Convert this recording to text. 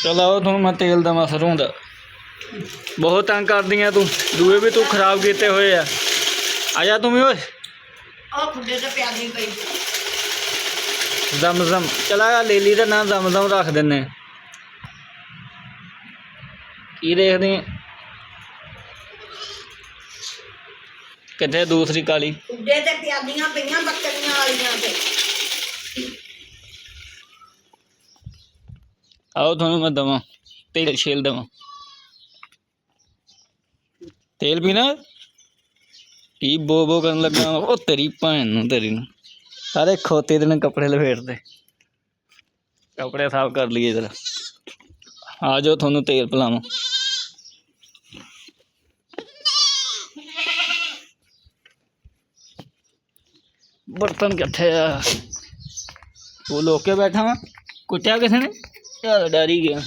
चल आओ तुम मैं तेल दवा सरों दा बहुत तंग कर दियां तू दूए भी तू खराब किए हुए आ जा तुम ओए दमदम चला लेली का नाम दमदम रख देने की देखते कितने दूसरी काली आओ थोनू मैं दवा तेल छेल दवा तेल पीना की बो बो करन लगा ओ तेरी भैन नूं तेरी नूं सारे खोते दिन कपड़े लपेटते कपड़े साफ कर लिए जरा आ जाओ थोनू तेल पिलावां बर्तन किथे वो लोग के बैठा वा कुटिया किसी ने चल डर ही गया।